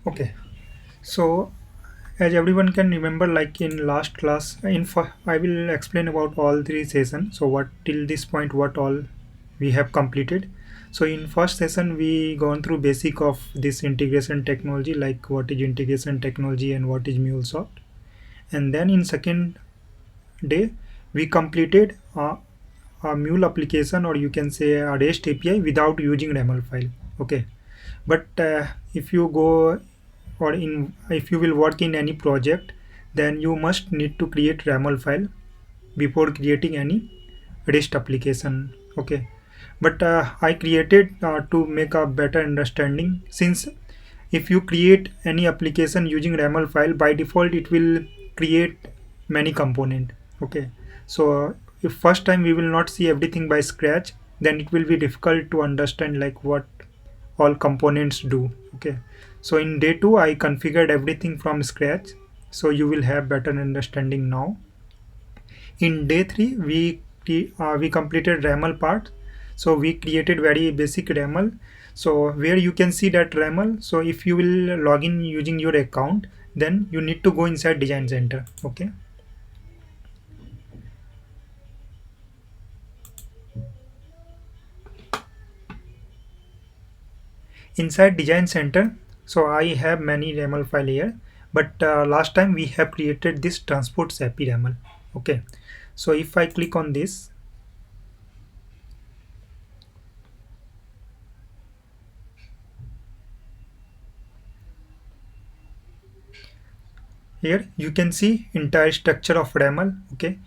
Okay, so as everyone can remember, like in last class, I will explain about all three sessions. So what till this point, what all we have completed. So in first session, we gone through basic of this integration technology, like what is integration technology and what is MuleSoft. And then in second day, we completed a Mule application, or you can say a REST API without using YAML file. Okay, but if you go or in if you will work in any project, then you must need to create YAML file before creating any REST application. Okay, but I created to make a better understanding, since if you create any application using YAML file, by default it will create many component. Okay, so if first time we will not see everything by scratch, then it will be difficult to understand like what all components do. Okay, so in day 2 I configured everything from scratch, so you will have better understanding now. In day 3 we completed YAML part, so we created very basic YAML. So where you can see that YAML, so if you will log in using your account, then you need to go inside Design Center. Okay, inside Design Center, so I have many YAML file here, but last time we have created this transport API YAML. Okay, so if I click on this, here you can see entire structure of YAML. Okay,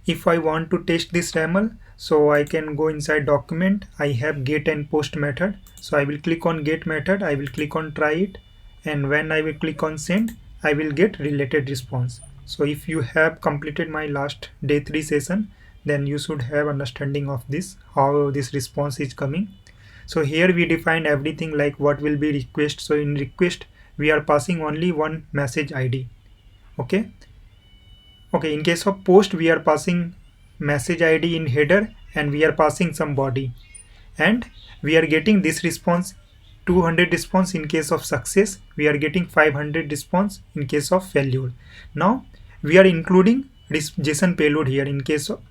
if I want to test this YAML, so I can go inside document. I have get and post method, so I will click on get method, I will click on try it, and when I will click on send, I will get related response. So if you have completed my last day 3 session, then you should have understanding of this, how this response is coming. So here we define everything like what will be request. So in request we are passing only one message ID. Okay, okay, in case of post we are passing message id in header, and we are passing some body, and we are getting this response, 200 response in case of success, we are getting 500 response in case of failure. Now we are including this JSON payload here in case of,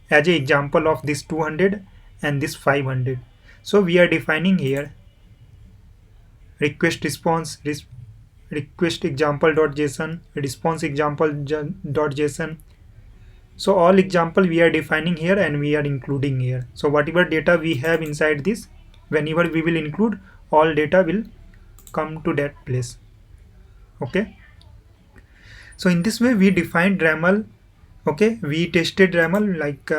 as a example of this 200 and this 500. So we are defining here request response, request example.json, response example.json. So all example we are defining here and we are including here. So whatever data we have inside this, whenever we will include, all data will come to that place. Okay, so in this way we defined YAML. Okay, we tested YAML, like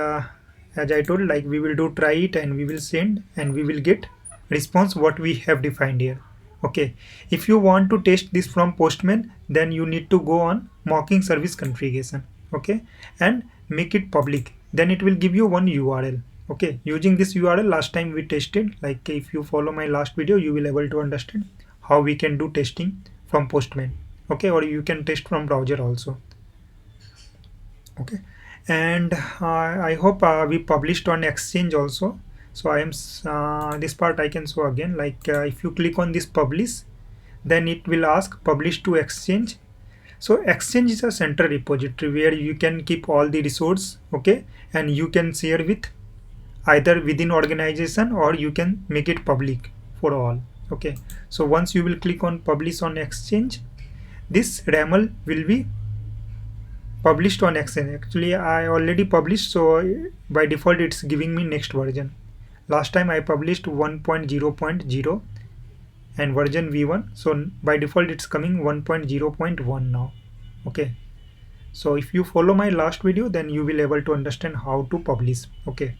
as I told, like we will do try it and we will send and we will get response what we have defined here. Okay, if you want to test this from Postman, then you need to go on mocking service configuration. Okay, and make it public, then it will give you one URL. Okay, using this URL last time we tested, like if you follow my last video you will able to understand how we can do testing from Postman. Okay, or you can test from browser also. Okay, and I hope we published on Exchange also. So I am this part I can show again, like if you click on this publish, then it will ask publish to Exchange. So Exchange is a central repository where you can keep all the resource. Okay, and you can share with either within organization, or you can make it public for all. Okay, so once you will click on publish on Exchange, this YAML will be published on Exchange. Actually I already published, so by default it's giving me next version. Last time I published 1.0.0 and version v1, so by default it's coming 1.0.1 now. Okay, so if you follow my last video, then you will able to understand how to publish. Okay,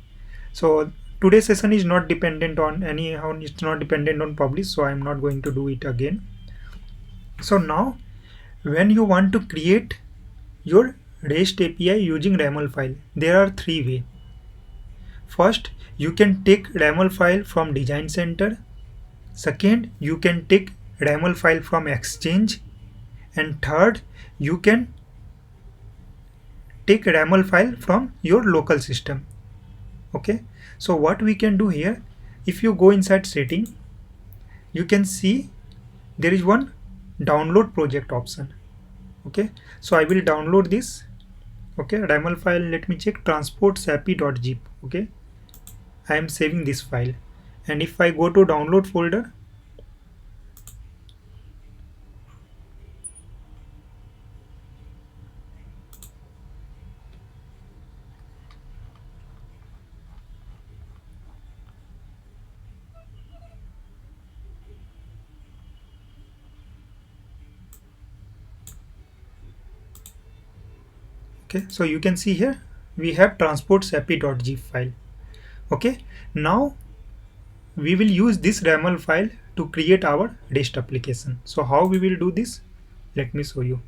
so today's session is not dependent on anyhow, it's not dependent on publish, so I'm not going to do it again. So now when you want to create your REST API using YAML file, there are three ways. First, you can take YAML file from Design Center. Second, you can take YAML file from Exchange. And third, you can take YAML file from your local system. Okay, so what we can do here, if you go inside setting, you can see there is one download project option. Okay, so I will download this. Okay, YAML file, let me check, transport sapi.zip. Okay, I am saving this file, and if I go to download folder, okay, so you can see here we have transport sapi.zip file. Okay, now we will use this YAML file to create our REST application. So how we will do this? Let me show you.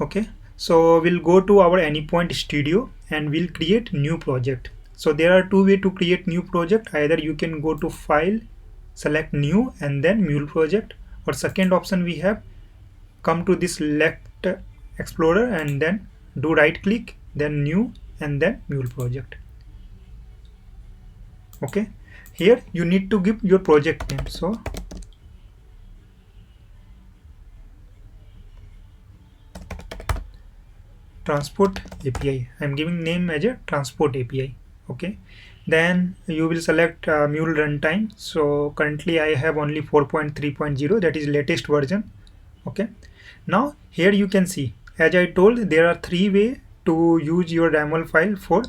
Okay, so we'll go to our Anypoint Studio and we'll create new project. So there are two ways to create new project. Either you can go to file, select new and then Mule project, or second option we have, come to this select explorer and then do right click, then new and then Mule project. Okay, here you need to give your project name. So transport API, I'm giving name as a transport API. Okay, then you will select Mule runtime. So currently I have only 4.3.0, that is latest version. Okay, now here you can see, as I told, there are three ways to use your YAML file for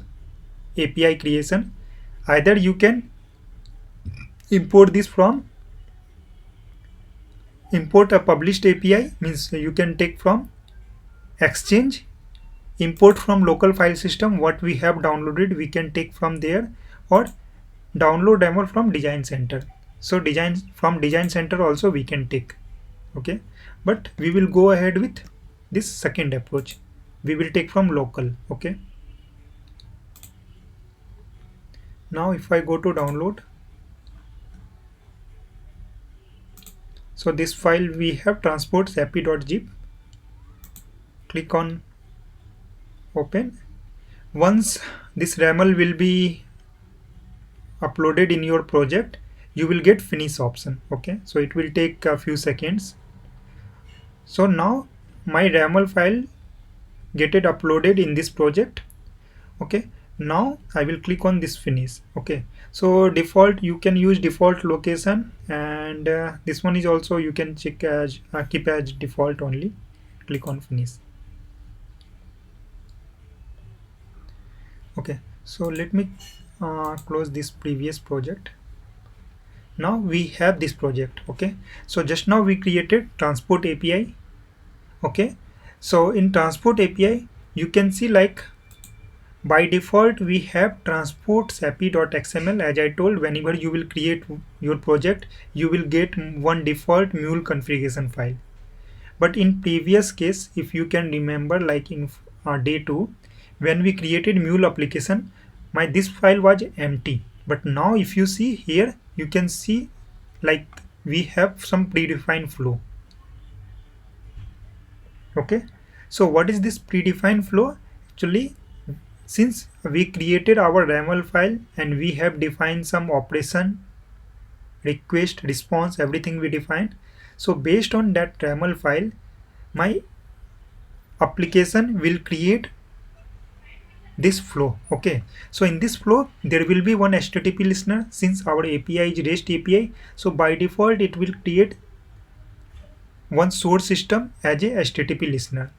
API creation. Either you can import this from import a published API, means you can take from Exchange, import from local file system, what we have downloaded we can take from there, or download demo from design center. So design from design center also we can take. Okay, but we will go ahead with this second approach, we will take from local. Okay, now if I go to download, so this file we have transport sapi.zip, click on open. Once this YAML will be uploaded in your project, you will get finish option. Okay, so it will take a few seconds. So now my YAML file get it uploaded in this project. Okay, now I will click on this finish. Okay, so default, you can use default location, and this one is also you can check as keep as default only. Click on finish. Okay, so let me close this previous project. Now we have this project. Okay, so just now we created transport API. Okay, so in transport API you can see, like, by default we have transport sapi.xml. As I told, whenever you will create your project you will get one default Mule configuration file. But in previous case, if you can remember, like in day 2 when we created Mule application, my this file was empty. But now if you see here, you can see like we have some predefined flow. Okay, so what is this predefined flow? Actually, since we created our YAML file and we have defined some operation, request, response, everything we defined, so based on that YAML file my application will create this flow. Okay, so in this flow there will be one HTTP listener. Since our API is REST API, so by default it will create one source system as a HTTP listener.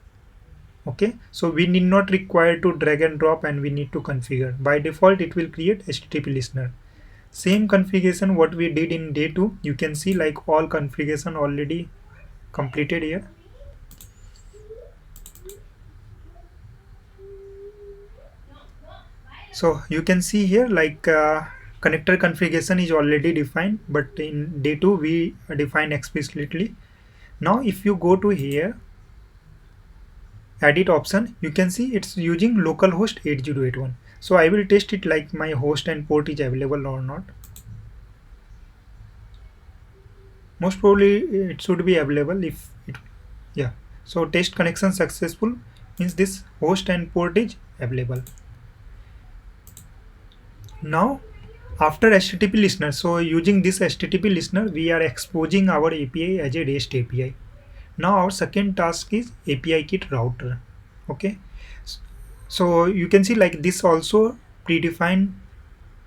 Okay, so we need not require to drag and drop, and we need to configure. By default it will create HTTP listener. Same configuration what we did in day 2. You can see like all configuration already completed here. So you can see here like connector configuration is already defined, but in day 2 we define explicitly. Now if you go to here edit option, you can see it's using localhost 8081. So I will test it like my host and port is available or not. Most probably it should be available. If it, yeah, so test connection successful means this host and port is available. Now after HTTP listener, so using this HTTP listener we are exposing our API as a REST API. Now our second task is API kit router. Okay, so you can see like this also predefined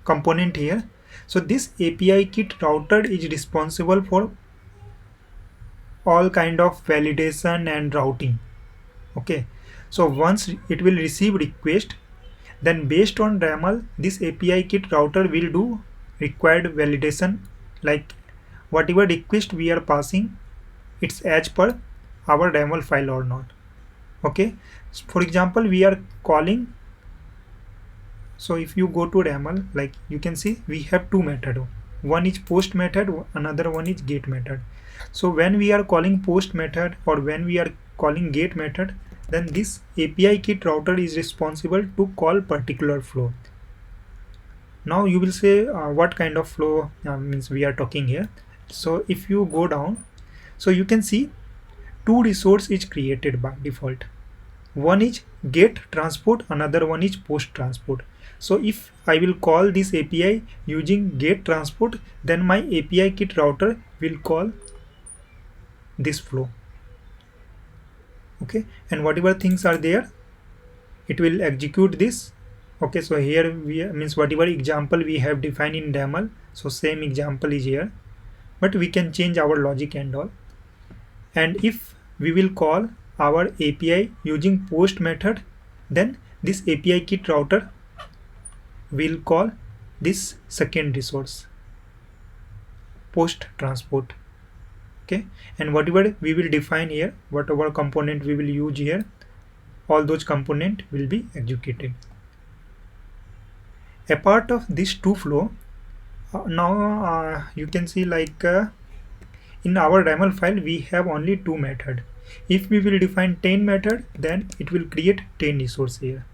component here. So this API kit router is responsible for all kind of validation and routing. Okay, so once it will receive request, then based on DAML, this API kit router will do required validation, like whatever request we are passing, it's as per our DAML file or not. Okay, so for example, we are calling. So if you go to DAML, like you can see we have two methods. One is post method, another one is get method. So when we are calling post method or when we are calling get method, then this API kit router is responsible to call particular flow. Now you will say what kind of flow means we are talking here. So if you go down, so you can see two resource is created by default. One is get transport, another one is post transport. So if I will call this API using get transport, then my API kit router will call this flow. Okay, and whatever things are there, it will execute this. Okay, so here we means whatever example we have defined in DAML, so same example is here, but we can change our logic and all. And if we will call our API using post method, then this API kit router will call this second resource, post transport. Okay, and whatever we will define here, whatever component we will use here, all those component will be executed. A part of this two flow, now you can see like in our DAML file we have only two method. If we will define 10 method, then it will create 10 resource here.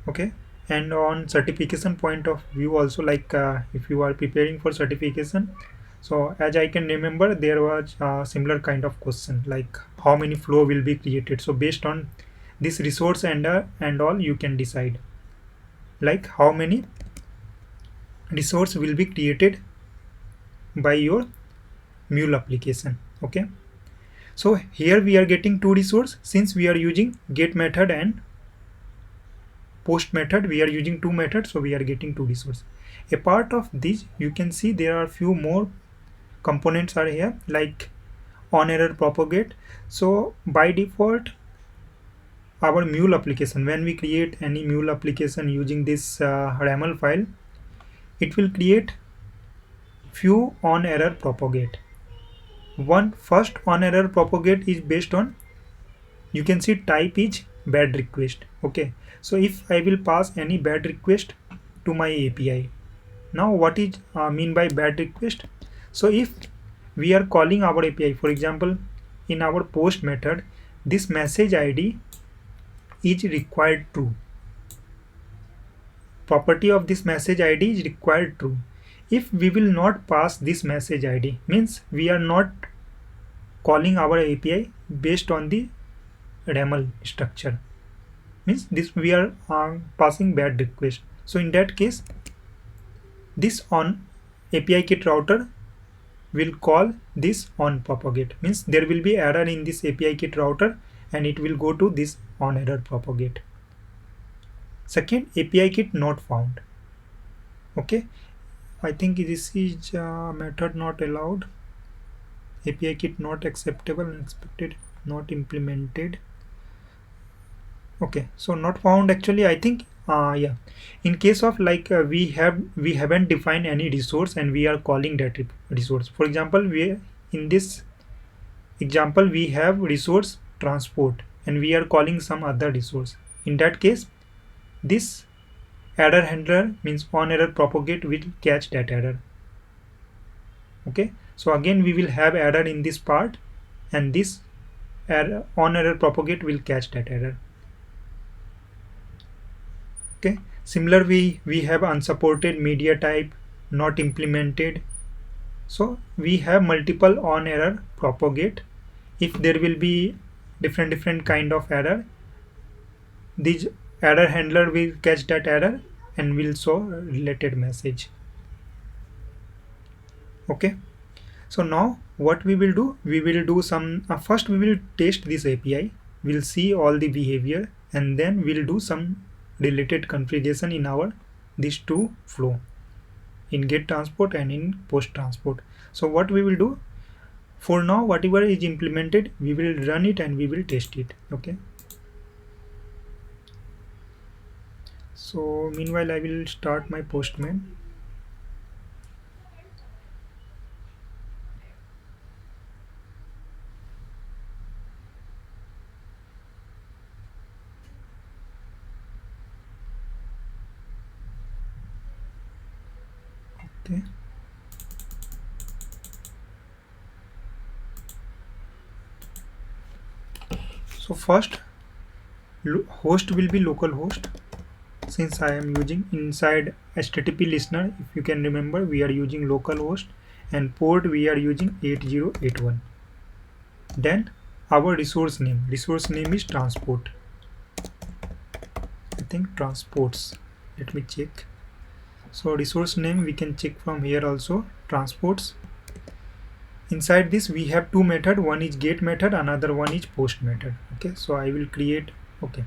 Okay, and on certification point of view also, like if you are preparing for certification, so as I can remember, there was a similar kind of question like how many flow will be created. So based on this resource and all, you can decide like how many resource will be created by your mule application. Okay, so here we are getting two resource since we are using get method and post method. We are using two methods, so we are getting two resource. A part of this, you can see there are few more components are here, like on error propagate. So by default, our mule application, when we create any mule application using this YAML file, it will create few on error propagate. One first on error propagate is based on, you can see type is bad request. Okay, so if I will pass any bad request to my API, now what is mean by bad request? So if we are calling our API, for example, in our post method, this message ID is required true. Property of this message ID is required true. If we will not pass this message ID, means we are not calling our API based on the YAML structure, means this we are passing bad request. So in that case, this on API kit router will call this on propagate, means there will be error in this API kit router and it will go to this on error propagate. Second, API kit not found. Okay, I think this is method not allowed. API kit not acceptable, unexpected, not implemented. Okay, so not found, actually I think yeah, in case of like we haven't defined any resource and we are calling that resource. For example, we in this example we have resource transport and we are calling some other resource. In that case, this error handler, means on error propagate, will catch that error. Okay, so again we will have error in this part and this error on error propagate will catch that error. Okay, similar we have unsupported media type, not implemented. So we have multiple on error propagate. If there will be different kind of error, this error handler will catch that error and will show related message. Okay, So now what we will do, we will do some first we will test this API, we'll see all the behavior, and then we'll do some related configuration in our these two flow, in get transport and in post transport. So what we will do, for now whatever is implemented, we will run it and we will test it. Okay, so meanwhile I will start my Postman. Okay, so first host will be localhost, since I am using inside HTTP listener. If you can remember, we are using localhost, and port we are using 8081. Then our resource name is transport. I think transports. Let me check. So resource name we can check from here also, transports. Inside this we have two method, one is get method, another one is post method. Okay, so I will create. Okay,